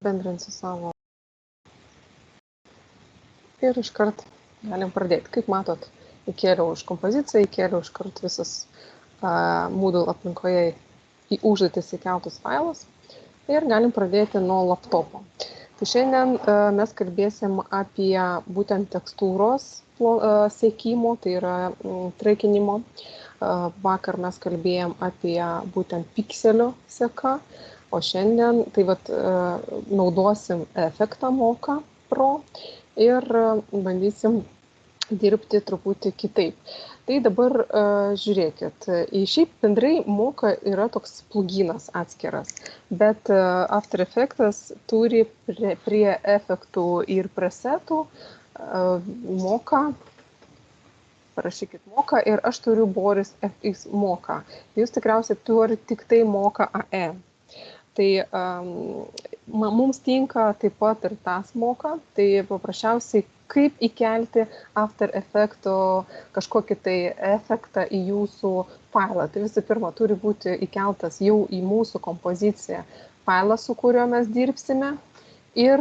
bendrinsiu savo. Ir iškart galim pradėti. Kaip matot, įkėliau iš kompoziciją, įkėliau iškart visas Moodle aplinkoje į užduotis įkeltus failus ir galim pradėti nuo laptopo. Tai šiandien mes kalbėsim apie būtent tekstūros siekimo, tai yra trackinimo. Vakar mes kalbėjom apie būtent pikselio seką, o šiandien tai naudosim efektą Mocha Pro ir bandysim dirbti truputį kitaip. Tai dabar žiūrėkit, šiaip bendrai Mocha yra toks pluginas atskiras, bet After Effects turi prie efektų ir presetų Mocha, parašykit Mocha ir aš turiu Boris FX Mocha. Jūs tikriausiai turi tik tai Mocha AE. Tai mums tinka taip pat ir tas Mocha, tai paprasčiausiai kaip įkelti After Effects kažkokį tai efektą į jūsų failą. Tai visų pirma, turi būti įkeltas jau į mūsų kompoziciją failas, su kuriuo mes dirbsime ir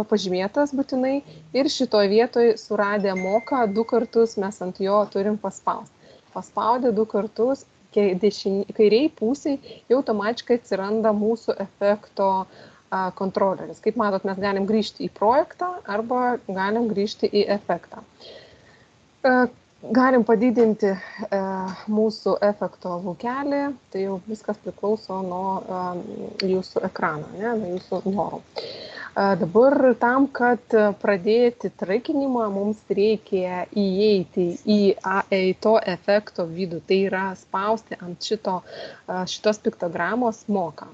pažymėtas būtinai. Ir šitoje vietoje suradę Mocha 2 kartus mes ant jo turim paspausti. Paspaudę 2 kartus, kairiai pusiai jau automatiškai atsiranda mūsų efekto kontroleris. Kaip matot, mes galim grįžti į projektą arba galim grįžti į efektą. Galim padidinti mūsų efekto laukelį, tai jau viskas priklauso nuo jūsų ekrano, nuo jūsų norų. Dabar tam, kad pradėti trackinimą, mums reikia įeiti į to efekto vidų, tai yra spausti ant šitos piktogramos Mocha.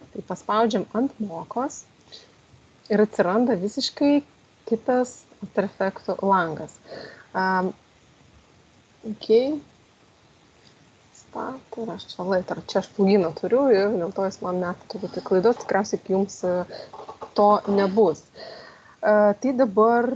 Tai paspaudžiam ant Mochos ir atsiranda visiškai kitas After Effects langas. Start, ir aš čia aš pluginą turiu ir dėl to jis man meta truputį klaidos, tikriausiai jums to nebus. Tai dabar,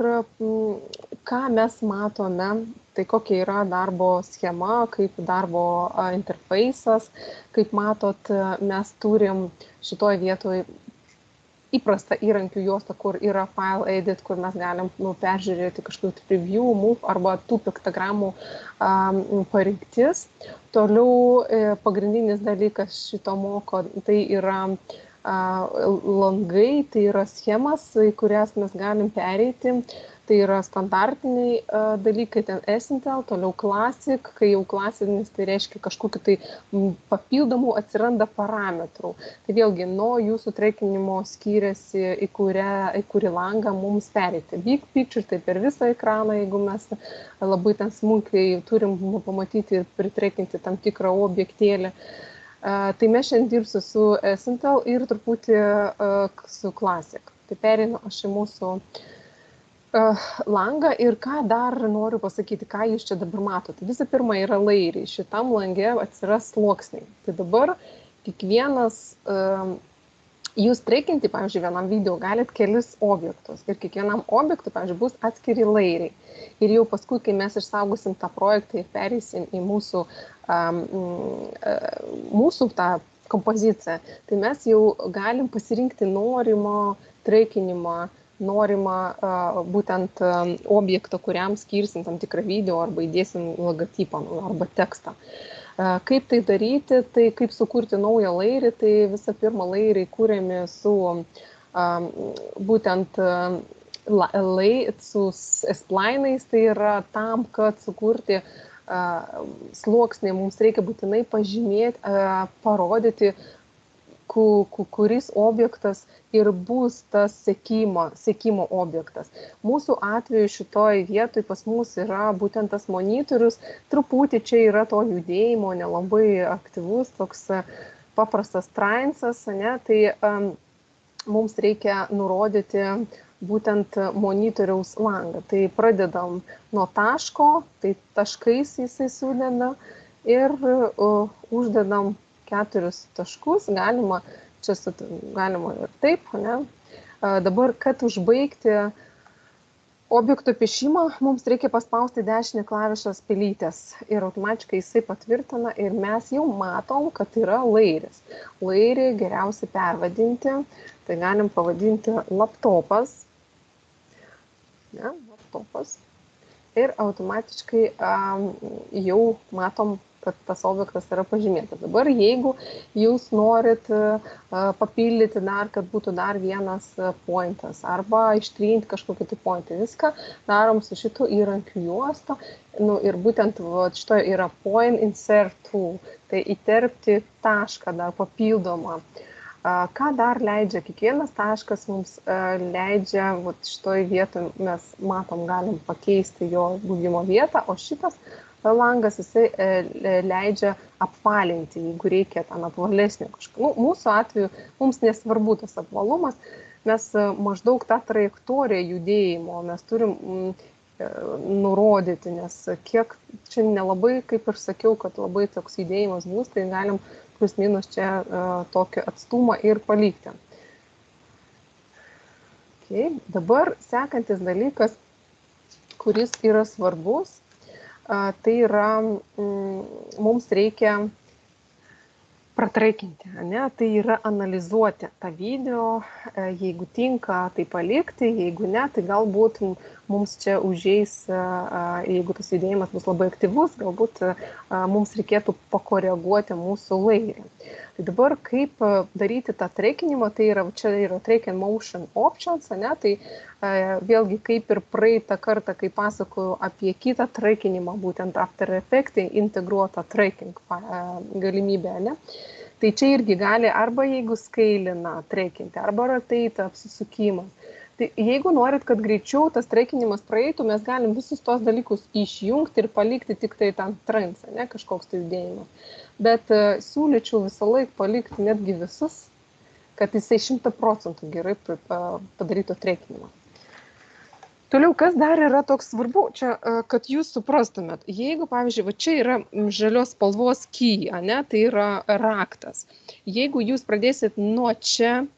ką mes matome, tai kokia yra darbo schema, kaip darbo interfeisas. Kaip matot, mes turim šitoje vietoje įprastą įrankių juostą, kur yra File Edit, kur mes galim peržiūrėti kažkokį preview, move arba tų piktogramų parinktis. Toliau pagrindinis dalykas šito Mocha, tai yra langai, tai yra schemas, į kurias mes galim pereiti. Tai yra standartiniai dalykai, ten Essential, toliau Classic, kai jau klasinis, tai reiškia kažkokiu tai papildomų atsiranda parametrų. Tai vėlgi nuo jūsų trackinimo skiriasi, į kurį langą mums pereiti. Big Picture, tai per visą ekraną, jeigu mes labai ten smulkiai turim pamatyti ir pritrekinti tam tikrą objektėlį. Tai mes šiandien dirbsiu su Essential ir truputį su Classic. Tai pereinu aš į mūsų langą ir ką dar noriu pasakyti, ką jūs čia dabar matote. Visų pirma yra lairiai, šitam lange atsiras sluoksniai. Tai dabar kiekvienas, jūs trackinti, pavyzdžiui, vienam video galit kelis objektus ir kiekvienam objektui, pavyzdžiui, bus atskiri lairiai. Ir jau paskui, kai mes išsaugosim tą projektą ir pereisim į mūsų tą kompoziciją, tai mes jau galim pasirinkti norimą trackinimą, norimą būtent objektą, kuriam skirsim tam tikrą video arba įdėsim logotipą arba tekstą. Kaip tai daryti, tai kaip sukurti naują lairį, tai visą pirma lairiai kūrėmi su būtent su splainais, tai yra tam, kad sukurti sluoksnį, mums reikia būtinai pažymėti, parodyti, kuris objektas ir bus tas sekimo objektas. Mūsų atveju šitoj vietoj pas mus yra būtent tas monitorius, truputį čia yra to judėjimo, nelabai aktyvus, toks paprastas trainsas, tai mums reikia nurodyti būtent monitoriaus langą. Tai pradedam nuo taško, tai taškais jisai sudeda ir uždedam 4 taškus, galima ir taip, Dabar, kad užbaigti objekto piešimą mums reikia paspausti dešinę klavišą pelytės ir automatiškai jisai patvirtina ir mes jau matom, kad yra lairis. Lairį geriausiai pervadinti, tai galim pavadinti laptopas. Ne, laptopas. Ir automatiškai jau matom, kad tas objektas yra pažymėtas. Dabar jeigu jūs norit papildyti dar, kad būtų dar vienas pointas arba ištrinti kažkokį tai pointą, viską darom su šitu įrankiu juosto. Ir būtent šito yra point insert tool, tai įterpti tašką dar papildomą. Ką dar leidžia? Kiekvienas taškas mums leidžia, šitoj vietoje mes matom, galim pakeisti jo buvimo vietą, o šitas langas jisai leidžia apvalinti, jeigu reikia ten apvalesnio kažko. Mūsų atveju mums nesvarbu tas apvalumas, mes maždaug tą trajektoriją judėjimo mes turim nurodyti, nes kiek čia nelabai, kaip ir sakiau, kad labai toks judėjimas bus, tai galim plus minus čia tokį atstumą ir palikti. Okay. Dabar sekantis dalykas, kuris yra svarbus, tai yra, mums reikia pratraikinti, ne? Tai yra analizuoti tą video, jeigu tinka, tai palikti, jeigu ne, tai galbūt mums čia užeis, jeigu tas judėjimas bus labai aktyvus, galbūt mums reikėtų pakoreguoti mūsų lairį. Tai dabar kaip daryti tą trackinimą, tai yra, čia yra track and motion options, ne? Tai vėlgi kaip ir praeitą kartą, kai pasakoju apie kitą trackinimą, būtent After Effects integruotą tracking galimybę, ne? Tai čia irgi gali arba jeigu skailina trackinti, arba rotate apsisukimas. Tai jeigu norit, kad greičiau tas trackinimas praeitų, mes galim visus tos dalykus išjungti ir palikti tik tai tam transą, ne, kažkoks tai judėjimas. Bet siūlyčiau visą laiką palikti netgi visus, kad jisai 100% gerai padarytų trackinimą. Toliau, kas dar yra toks svarbu, čia, kad jūs suprastumėt, jeigu, pavyzdžiui, va čia yra žalios spalvos key, ne, tai yra raktas. Jeigu jūs pradėsit nuo čia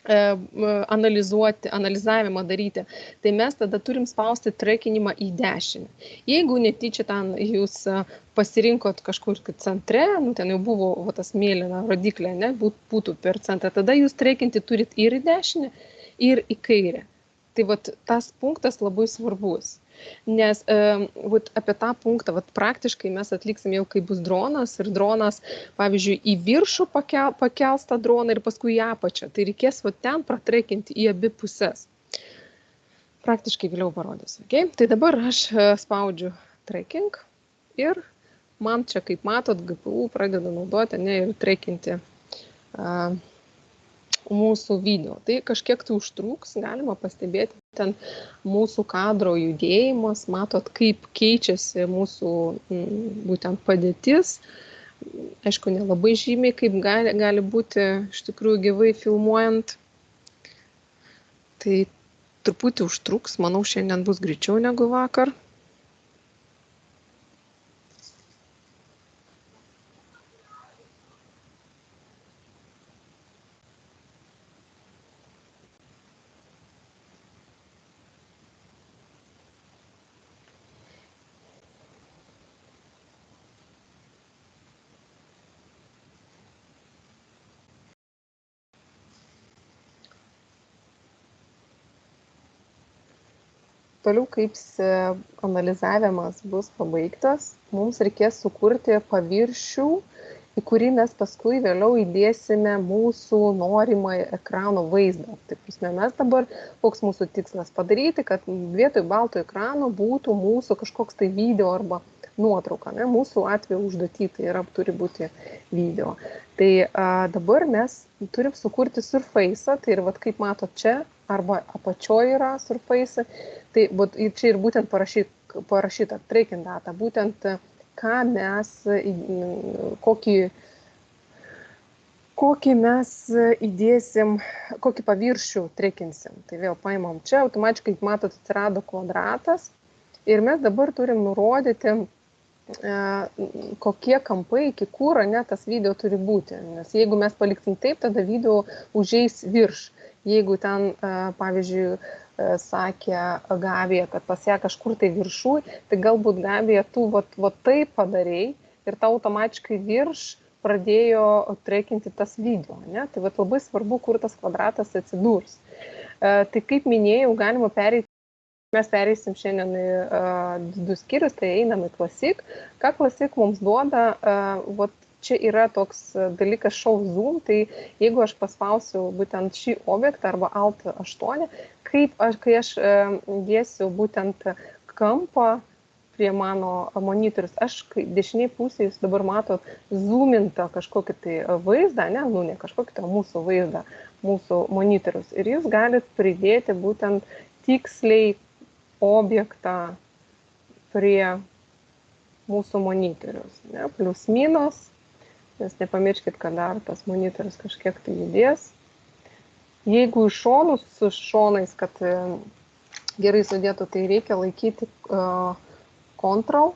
analizavimą daryti, tai mes tada turim spausti trackinimą į dešinę. Jeigu netyčia ten jūs pasirinkot kažkur centre, ten jau buvo tas mėlyna rodiklė, ne, būtų per centrą, tada jūs trackinti turit ir į dešinę, ir į kairę. Tai tas punktas labai svarbus, nes apie tą punktą praktiškai mes atliksim jau, kai bus dronas ir dronas, pavyzdžiui, į viršų pakels tą droną ir paskui į apačią. Tai reikės ten pratrackinti į abi pusės. Praktiškai vėliau parodysiu. Okay? Tai dabar aš spaudžiu tracking ir man čia, kaip matot, GPU pradeda naudoti, ne, ir trackinti mūsų video. Tai kažkiek tai užtruks, galima pastebėti ten mūsų kadro judėjimas, matot, kaip keičiasi mūsų būtent padėtis. Aišku, nelabai žymiai, kaip gali būti iš tikrųjų gyvai filmuojant. Tai truputį užtruks, manau, šiandien bus greičiau negu vakar. Toliau, kaip analizavimas bus pabaigtas, mums reikės sukurti paviršių, į kurį mes paskui vėliau įdėsime mūsų norimą ekrano vaizdą. Tai mes dabar, koks mūsų tikslas padaryti, kad vietoj balto ekrano būtų mūsų kažkoks tai video arba nuotrauka. Ne? Mūsų atveju užduotį tai turi būti video. Tai dabar mes turim sukurti surface'ą, tai ir kaip matot čia, arba apačioje yra surface, tai čia ir būtent parašyta tracking data, būtent ką mes, kokį mes įdėsim, kokį paviršių trackinsim. Tai vėl paimam čia, automatiškai, matot, atsirado kvadratas ir mes dabar turim nurodyti, kokie kampai, iki kur tas video turi būti. Nes jeigu mes paliksim taip, tada video užeis virš. Jeigu ten, pavyzdžiui, sakė Gabija, kad pas ją kažkur tai viršui, tai galbūt Gabija, tu taip padarei ir tau automatiškai virš pradėjo trekinti tas video, ne? Tai labai svarbu, kur tas kvadratas atsidurs. Tai kaip minėjau, galima pereiti, mes pereisim šiandien į 2 skyrius, tai einam į Classic. Ką Classic mums duoda, čia yra toks dalykas show zoom, tai jeigu aš paspausiu būtent šį objektą arba Alt 8, kai aš dėsiu būtent kampą prie mano monitorius, aš dešiniai pusėje jūs dabar matot zoomintą kažkokį tai vaizdą, ne kažkokį tai mūsų vaizdą, mūsų monitorius. Ir jūs galit pridėti būtent tiksliai objektą prie mūsų monitorius, ne, plius minus. Nes nepamirškit, kad dar tas monitorius kažkiek tai judės. Jeigu iš šonų su šonais, kad gerai sudėtų, tai reikia laikyti Ctrl,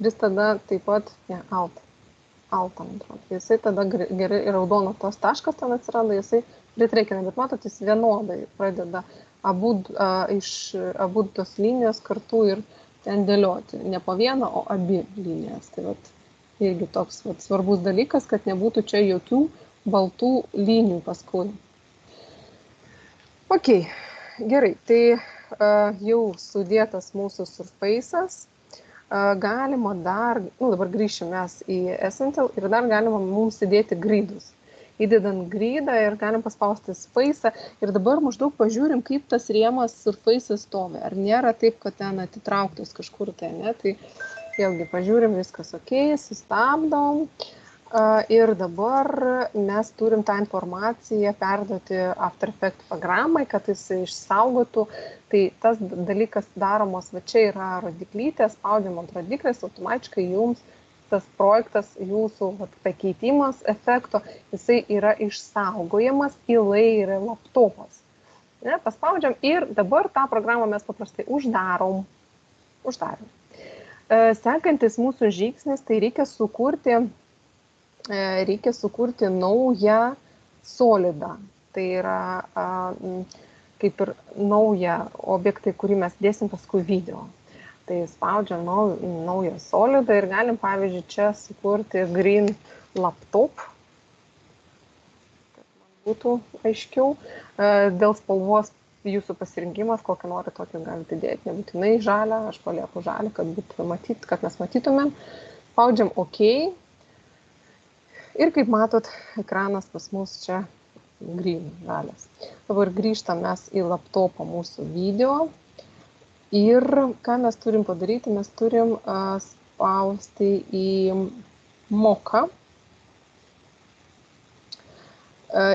vis tada taip pat, Alt, man atrodo. Jisai tada gerai raudono tos taškas ten atsiranda, jisai pritreikina, bet matot, jis vienodai pradeda abu tos linijos kartu ir ten dėlioti. Ne po vieną, o abi linijas. Tai irgi toks svarbus dalykas, kad nebūtų čia jokių baltų linijų paskui. Ok, gerai, tai jau sudėtas mūsų surface'as. Galima dar, dabar grįšim mes į Essential ir dar galima mums įdėti gridus. Įdedant gridą ir galim paspausti space'ą ir dabar maždaug pažiūrim, kaip tas rėmas surface'as stovi. Ar nėra taip, kad ten atitrauktas kažkur tai, ne? Tai vėlgi pažiūrim, viskas ok, sustabdom. Ir dabar mes turim tą informaciją perduoti After Effects programai, kad jis išsaugotų. Tai tas dalykas daromos, čia yra rodiklytė, spaudžiam ant rodiklės, automatiškai jums tas projektas, jūsų pakeitimas efekto, jisai yra išsaugojamas į layer laptopas. Paspaudžiam ir dabar tą programą mes paprastai uždarom. Sekantis mūsų žingsnis, tai reikia sukurti naują solidą. Tai yra kaip ir naują objektą, kurį mes dėsim paskui video. Tai spaudžiam naują solidą ir galim, pavyzdžiui, čia sukurti green laptop, kad man būtų aiškiau. Dėl spalvos jūsų pasirinkimas, kokią nori tokį galite dėti, nebūtinai žalią, aš palieku žalią, kad mes matytumėm. Spaudžiam OK. Ir kaip matot, ekranas pas mus čia green, žalias. Dabar grįžtam mes į laptopą mūsų video. Ir ką mes turim padaryti, mes turim spausti į moką.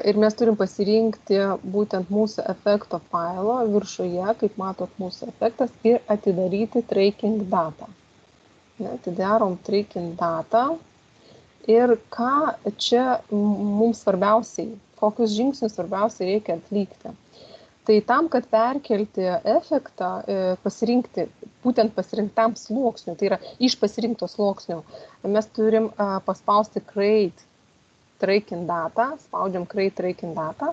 Ir mes turim pasirinkti būtent mūsų efekto failo viršuje, kaip matot mūsų efektas, ir atidaryti tracking data. Atidarom tracking data. Ir ką čia mums svarbiausiai, kokius žingsnius svarbiausiai reikia atlikti. Tai tam, kad perkelti efektą, pasirinkti, būtent pasirinktam sluoksniu, tai yra iš pasirinkto sluoksnio, mes turim paspausti Create Tracking Data, spaudžiam Create Tracking Data.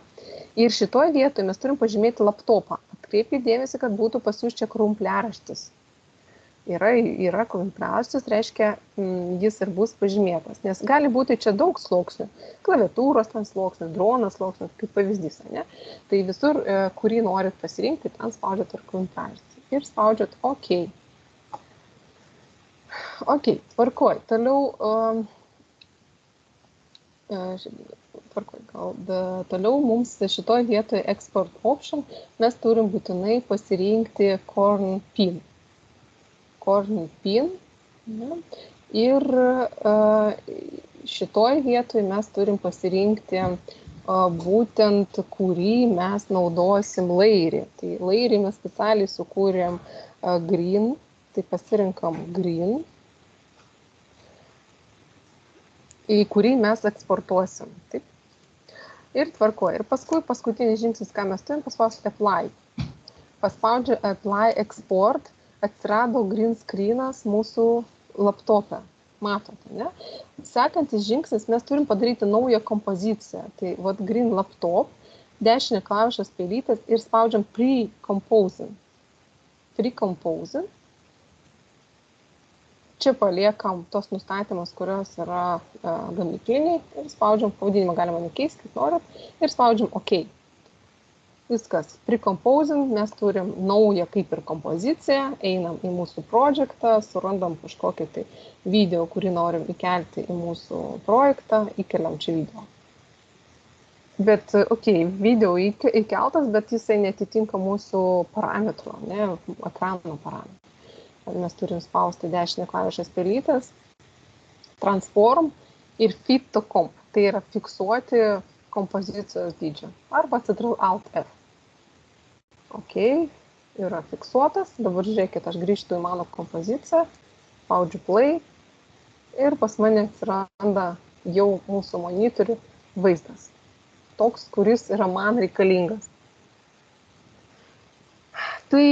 Ir šitoje vietoje mes turim pažymėti laptopą. Atkreipkite dėmesį, kad būtų pas jūs čia krumpliaraštis. Yra krumpliaraštis, reiškia, jis ir bus pažymėtas. Nes gali būti čia daug sluoksnių. Klaviatūros ten sluoksnių, dronas sluoksnių, kaip pavyzdys, ne? Tai visur, kurį norit pasirinkti, ten spaudžiat ir krumpliaraštį. Ir spaudžiat OK. OK, tvarkoj. Toliau mums šitoje vietoje Export Option mes turim būtinai pasirinkti Corn Pin. Ir šitoje vietoje mes turim pasirinkti būtent, kurį mes naudosim layerį. Tai layerį mes specialiai sukūrėm green, tai pasirinkam green, į kurį mes eksportuosim. Taip. Ir tvarkoju. Ir paskui paskutinis žingsnis, ką mes turim, paspausti Apply. Paspaudžiu Apply Export, atsirado green screenas mūsų laptopė. Matote, ne? Sekantis žingsnis, mes turim padaryti naują kompoziciją. Tai green laptop, dešinę klavišą pelytės ir spaudžiam Pre-Composing. Pre-Composing. Čia paliekam tos nustatymus, kurios yra gamykliniai ir spaudžiam, pavadinimą galima nekeisti, kaip norit, ir spaudžiam OK. Viskas. Pre-Composing, mes turim naują kaip ir kompoziciją, einam į mūsų projektą, surandam kažkokį tai video, kurį norim įkelti į mūsų projektą, įkeliam čia video. Bet, OK, video įkeltas, bet jisai netitinka mūsų parametrų, ne, ekrano parametrų. Mes turim spausti dešinę klavišą pelytės, Transform ir Fit to Comp. Tai yra fiksuoti kompozicijos dydžio. Arba Ctrl Alt F. OK, yra fiksuotas. Dabar žiūrėkit, aš grįžtu į mano kompoziciją, spaudžiu Play ir pas mane atsiranda jau mūsų monitorių vaizdas. Toks, kuris yra man reikalingas. Tai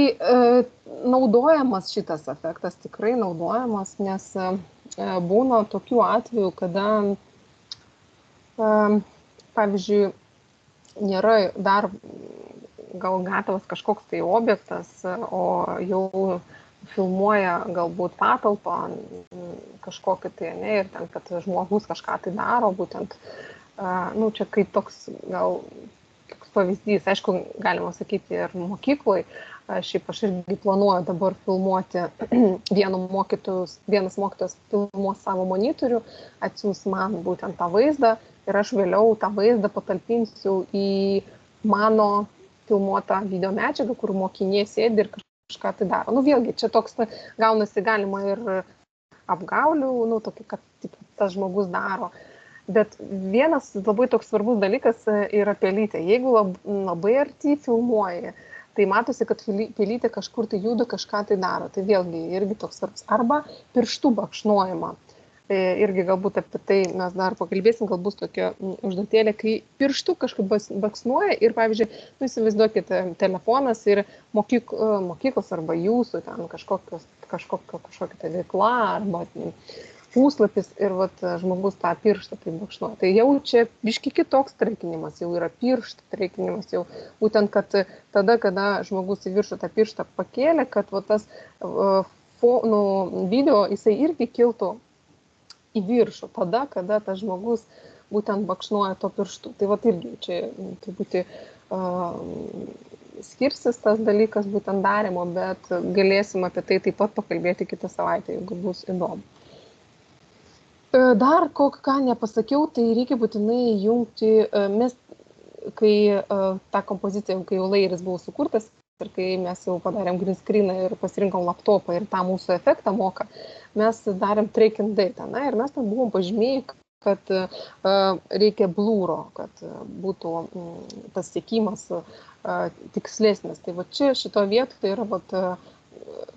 naudojamas šitas efektas, tikrai naudojamas, nes būna tokių atvejų, kada, pavyzdžiui, nėra dar gal gatavas kažkoks tai objektas, o jau filmuoja galbūt patalpą kažkokį tai, ne, ir ten, kad žmogus kažką tai daro, būtent, nu, čia kaip toks gal pavyzdys, aišku, galima sakyti ir mokykloj, šiaip aš irgi planuoju dabar filmuoti, vienas mokytojas filmuos savo monitorių, atsiųs man būtent tą vaizdą ir aš vėliau tą vaizdą patalpinsiu į mano filmuotą video medžiagą, kur mokinė sėdi ir kažką tai daro. Nu vėlgi, čia toks gaunasi galima ir apgaulių, nu tokį, kad tas žmogus daro. Bet vienas labai toks svarbus dalykas yra pelytė. Jeigu labai arti filmuoji, tai matosi, kad pelytė kažkur tai juda, kažką tai daro. Tai vėlgi irgi toks svarbus. Arba pirštų baksnuojama. Irgi galbūt apie tai mes dar pakalbėsim, galbūt tokia užduotėlė, kai pirštų kažkaip baksnuoja ir, pavyzdžiui, įsivaizduokite telefonas ir mokyklos arba jūsų ten kažkokia tai veikla arba puslapis ir vat, žmogus tą pirštą tai baksnuoja. Tai jau čia biški kitoks traikinimas, jau yra pirštų traikinimas, jau būtent, kad tada, kada žmogus į viršų tą pirštą pakėlė, kad vat, tas video jisai irgi kiltų į viršų, tada, kada tas žmogus būtent baksnuoja to pirštų. Tai vat irgi čia truputį skirsis tas dalykas būtent darimo, bet galėsim apie tai taip pat pakalbėti kitą savaitę, jeigu bus įdomu. Dar ką nepasakiau, tai reikia būtinai jungti, mes, kai tą kompoziciją, kai jau layeris buvo sukurtas ir kai mes jau padarėm green screeną ir pasirinkom laptopą ir tą mūsų efektą moka, mes darėm track and data, na, ir mes ten buvom pažymėję, kad reikia blūro, kad būtų tas siekimas tikslesnis. Tai va čia šito vietoje yra vat,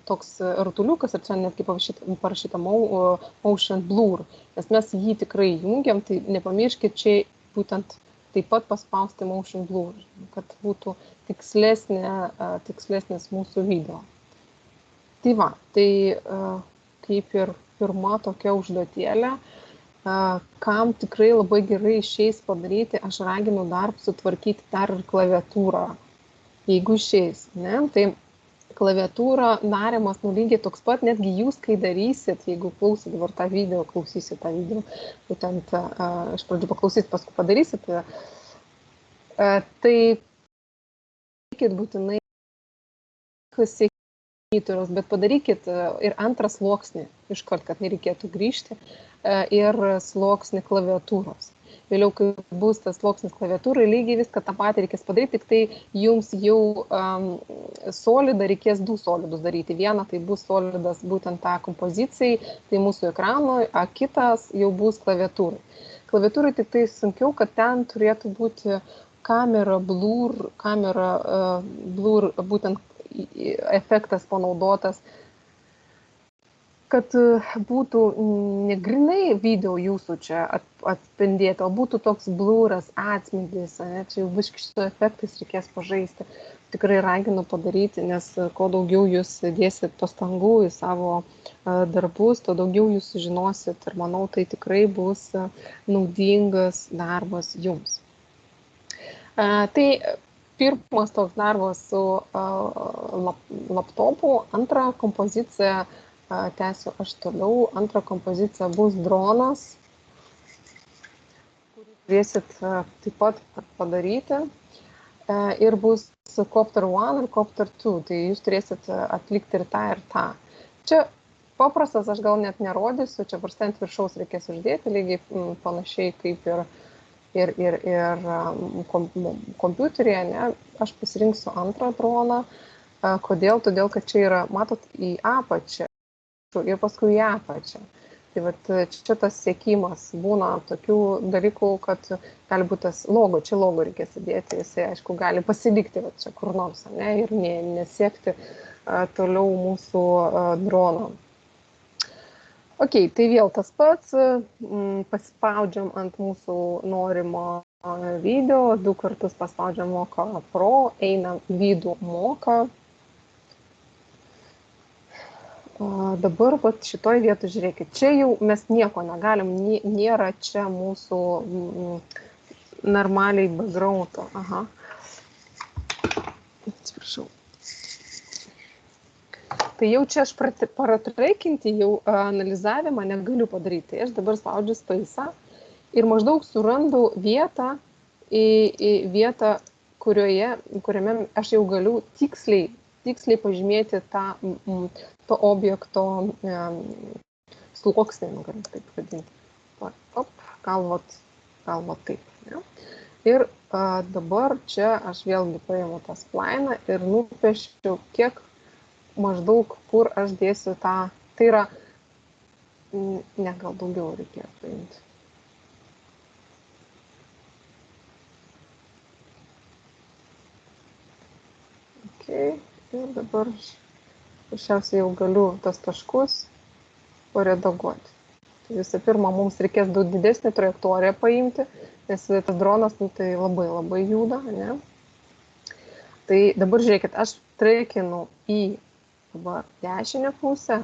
toks rutuliukas ir čia netgi parašyta motion blur, nes mes jį tikrai jungiam, tai nepamirškit čia būtent taip pat paspausti motion blur, kad būtų tikslesnis mūsų video. Tai va, tai kaip ir pirma tokia užduotėlė, kam tikrai labai gerai išeis padaryti, aš raginu dar sutvarkyti dar ir klaviatūrą, jeigu išeis, ne, tai klaviatūra darimas lygiai toks pat, netgi jūs, kai darysit, jeigu klausyt dabar tą video, klausysit tą video, būtent iš pradžių paklausysit, paskui padarysit, tai reikėt būtinai monitoriaus, bet padarykit ir antrą sluoksnį, iškart, kad nereikėtų grįžti, ir sluoksnį klaviatūros. Vėliau, kai bus tas sluoksnis klaviatūrai, lygiai viską tą patį reikės padaryti, tik tai jums jau solidą reikės du solidus daryti. Vieną tai bus solidas būtent tą kompozicijai, tai mūsų ekranui, o kitas jau bus klaviatūrai. Klaviatūrai tik tai sunkiau, kad ten turėtų būti kamera blur, būtent efektas panaudotas, kad būtų ne grinai video jūsų čia atspindėti, o būtų toks blūras, atspindis, čia jau biškį šito efektais reikės pažaisti. Tikrai raginu padaryti, nes kuo daugiau jūs dėsit pastangų į savo darbus, tuo daugiau jūs sužinosit ir manau, tai tikrai bus naudingas darbas jums. Tai pirmas toks darbas su laptopu, antrą kompoziciją tęsiu aš toliau. Antra kompozicija bus dronas, kurį turėsit taip pat padaryti. Ir bus Copter 1 ir Copter 2, tai jūs turėsit atlikti ir tą. Čia paprastas, aš gal net nerodysiu, čia prastai ant viršaus reikės uždėti, lygiai panašiai kaip ir kompiuteryje, ne? Aš pasirinksiu antrą droną. Kodėl? Todėl, kad čia yra, matot, į apačią ir paskui į apačią. Tai vat čia tas siekimas būna tokių dalykų, kad gali būti tas logo, čia logo reikės įdėti, jisai, aišku, gali pasilikti vat čia kur nors, ne, ir nesiekti toliau mūsų drono. Ok, tai vėl tas pats, paspaudžiam ant mūsų norimo video, 2 kartus paspaudžiam Moka Pro, einam vidų Moka. Dabar vat šitoj vietoj žiūrėkit, čia jau mes nieko negalim, nėra čia mūsų normaliai backgroundo. Aha. Atsiprašau. Tai jau čia aš pratraikinti jau analizavimą negaliu padaryti. Aš dabar spaudžiu space'ą ir maždaug surandu vietą, vietą, kuriame aš jau galiu tiksliai pažymėti to objekto sluoksnį, galim taip vadinti. Op, gal vat taip. Ne? Ir dabar čia aš vėlgi paimu tą splainą ir nupiešiu, kiek maždaug, kur aš dėsiu tą. Tai yra, ne, gal daugiau reikėjo paimti. Okay. Ir dabar paprasčiausiai jau galiu tas taškus paredaguoti. Tai visų pirma, mums reikės daug didesnį trajektoriją paimti, nes tas dronas tai labai juda, ne? Tai dabar žiūrėkit, aš traikinu į dabar dešinę pusę.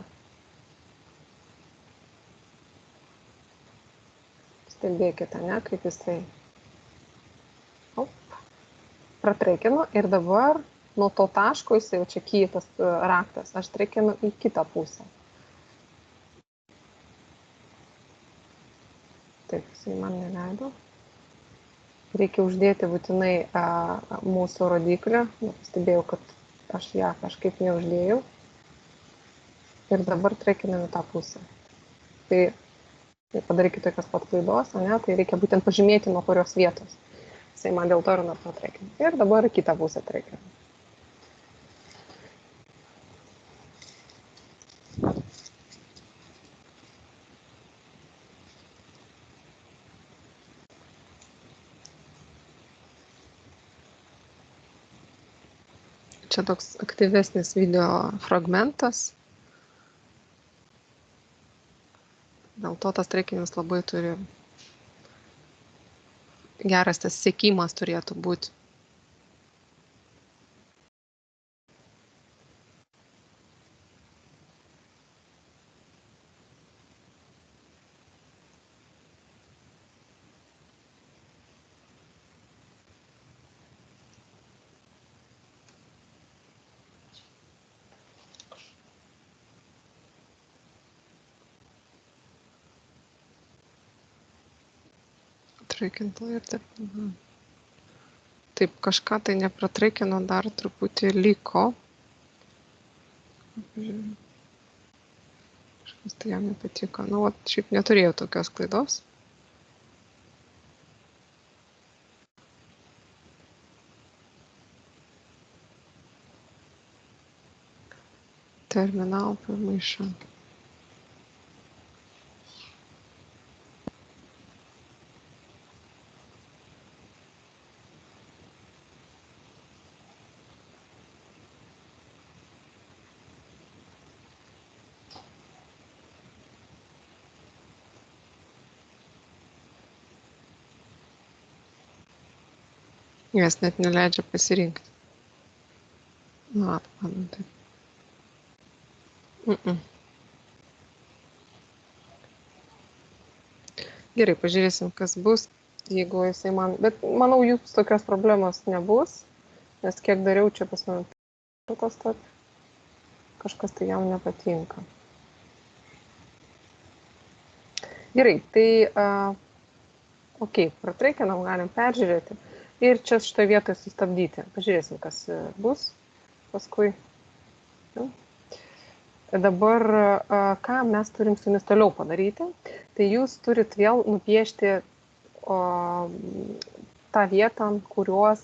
Stebėkite, ne, kaip jisai. Pratraikinu ir dabar nuo to taško, jis jau čia kytas raktas, aš traikinu į kitą pusę. Taip, jisai man neleido. Reikia uždėti būtinai mūsų rodiklį. Pastebėjau, kad aš ją kažkaip neuždėjau. Ir dabar traikinam į tą pusę. Tai padarykite tokios pat klaidos, ne? Tai reikia būtent pažymėti nuo kurios vietos. Jisai man dėl to ir nuo to traikinu. Ir dabar į kitą pusę traikinu. Čia toks aktyvesnis video fragmentas. Dėl to tas traikinimas labai turi, geras tas siekimas turėtų būti. Traikinta ir taip. Taip, kažką tai nepratraikino, dar truputį liko. Kažkas tai jam nepatiko. Nu, vat, šiaip neturėjau tokios klaidos. Terminal permission. Jas net neleidžia pasirinkti. Nu, atpanu taip. Gerai, pažiūrėsim, kas bus, jeigu jisai man, bet manau, jūs tokios problemos nebus, nes kiek dariau čia pas man kažkas tai jam nepatinka. Gerai, tai pratraikinam, galim peržiūrėti ir čia šitoje vietoje sustabdyti. Pažiūrėsim, kas bus paskui. Dabar, ką mes turim su jumis toliau padaryti, tai jūs turit vėl nupiešti tą vietą, kuriuos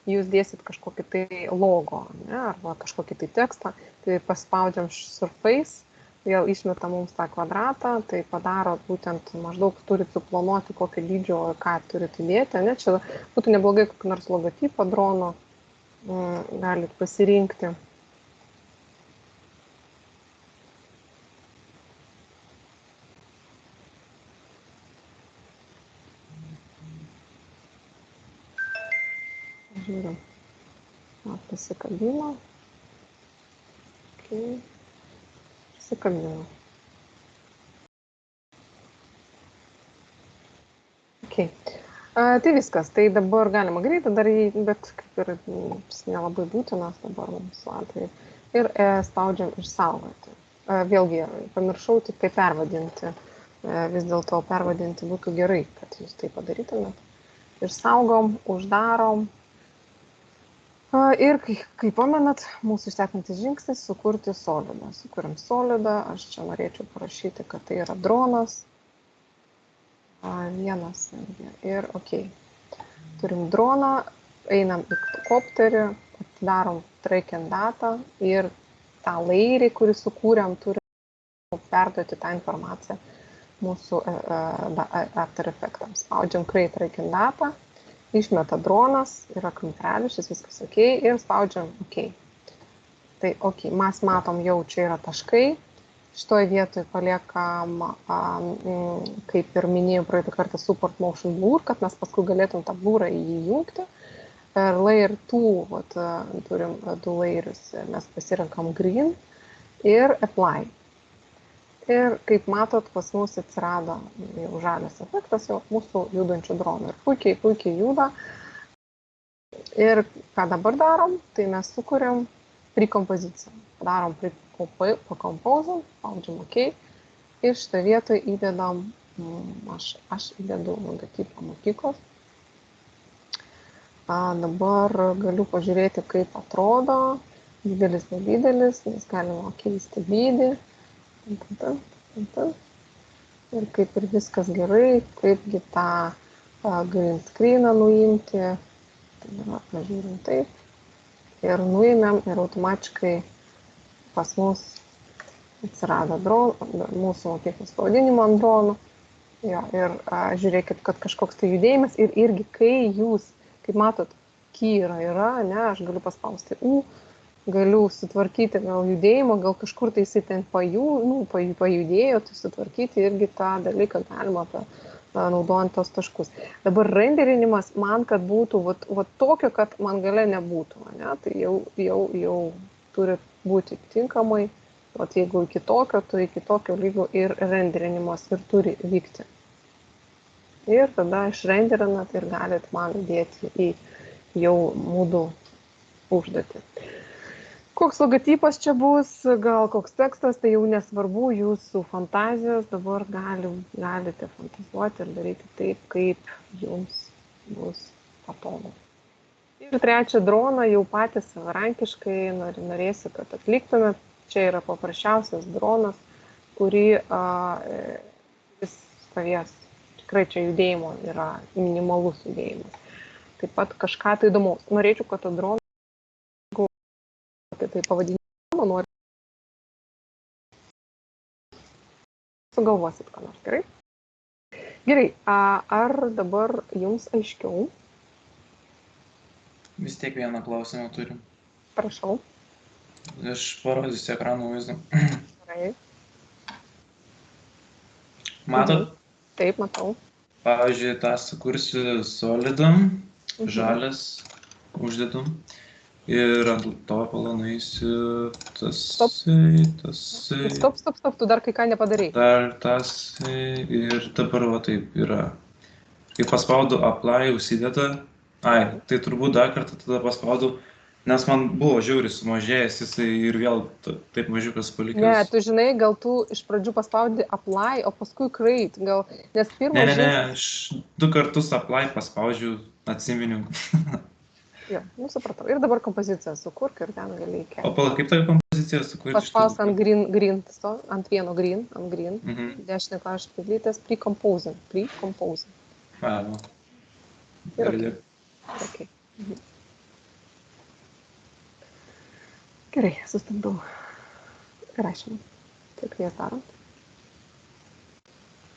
jūs dėsit kažkokį tai logo, ne, arba kažkokį tai tekstą, tai paspaudžiam Surface, vėl išmeta mums tą kvadratą, tai padaro būtent maždaug turit suplanuoti kokio dydžio, ką turit įdėti, ne, čia būtų neblogai kokį nors logotipą drono, galit pasirinkti. Žiūrim. Pasikabino. Okay. Pasikabino. Okay. Tai viskas. Tai dabar galima greitai dar jį, bet kaip ir nelabai būtinas dabar mums atveju. Ir spaudžiam išsaugoti. Vėlgi, pamiršau tik tai pervadinti. Vis dėlto pervadinti būtų gerai, kad jūs tai padarytumėt. Išsaugom, uždarom. Ir, kaip pamenat, mūsų sekantis žingsnis - sukurti solidą. Sukuriam solidą, aš čia norėčiau parašyti, kad tai yra dronas. Vienas ir ok. Turim droną, einam į kopterį, atidarom track and data ir tą lairį, kurį sukūrėm, turim perduoti tą informaciją mūsų After Effect'ams. Spaudžiam create track and data. Išmeta dronas, yra kampelis, šis viskas ok ir spaudžiam ok. Tai ok, mes matom jau čia yra taškai, šitoje vietoje paliekam, kaip ir minėjau praeitą kartą, support motion blur, kad mes paskui galėtum tą blurą įjungti. Per layer 2, turim du layerius, mes pasirenkam green ir apply. Ir kaip matot, pas mus atsirado jau žalias efektas jau mūsų judančių dronų. Ir puikiai juda. Ir ką dabar darom, tai mes sukuriam prekompoziciją. Padarom prekompozom, spaudžiam OK. Ir šitą vietą įdedam, aš įdedu logotipą mokyklos. Dabar galiu pažiūrėti, kaip atrodo. Didelis, nedidelis, nes galima keisti dydį. Ir kaip ir viskas gerai, kaipgi tą green screeną nuimti. Tai dabar pažiūrim taip. Ir nuėmėm ir automatiškai pas mus atsirado mūsų mokyklos pavadinimo ant dronų. Jo, ir žiūrėkit, kad kažkoks tai judėjimas ir irgi, kai jūs, kaip matot, kyra yra, ne, aš galiu paspausti U. Galiu sutvarkyti gal judėjimą, gal kažkur tai jisai ten pajudėjo, tai sutvarkyti irgi tą dalyką galima naudojant tos taškus. Dabar renderinimas man, kad būtų tokio, kad man gale nebūtų, ne? Tai jau turi būti tinkamai, jeigu iki tokio, tai iki tokio lygio ir renderinimas ir turi vykti. Ir tada išrenderinat ir galit man dėti į jau Moodle užduotį. Koks logotipas čia bus, gal koks tekstas, tai jau nesvarbu, jūsų fantazijos, dabar galite fantazuoti ir daryti taip, kaip jums bus patogu. Ir trečią droną jau patys savarankiškai norėsiu, kad atliktumėt. Čia yra paprasčiausias dronas, kurį vis stovės. Tikrai čia judėjimo yra minimalus judėjimas. Taip pat kažką tai įdomaus. Norėčiau, kad tą droną tai pavadinimą nori. Sugalvosit, ką nors, gerai? Gerai, ar dabar jums aiškiau? Vis tiek vieną klausimą turim. Prašau. Aš parodysiu ekrano vaizdą. Gerai. Matot? Taip, matau. Pavyzdžiui, tą sukursiu solidam, žalias, uždedam. Ir ant to nueisiu tasai. Stop, tu dar kai ką nepadarai. Dar tasai ir dabar va taip yra. kai paspaudu apply, užsideda. Ai, tai turbūt dar kartą tada paspaudau, nes man buvo žiauriai sumažėjęs jisai ir vėl taip mažiukas Ne, palikęs. tu žinai, gal tu iš pradžių paspaudi apply, o paskui create, gal, nes Ne, pirmas ne, ne, žingsnis. aš 2 kartus apply paspaudžiu, atsiminiau. Jo, nu supratau. Ir dabar kompoziciją sukurk ir ten gali O įkelti. pala, kaip tą kompoziciją sukurti iš Paspaus tų? ant green, ant vieno green, Mhm. dešinė klavišą pridėtas, pre-composing. A, va. Ir Gerai. okay. Gerai, sustabdau rašymą. Taip, jas darant.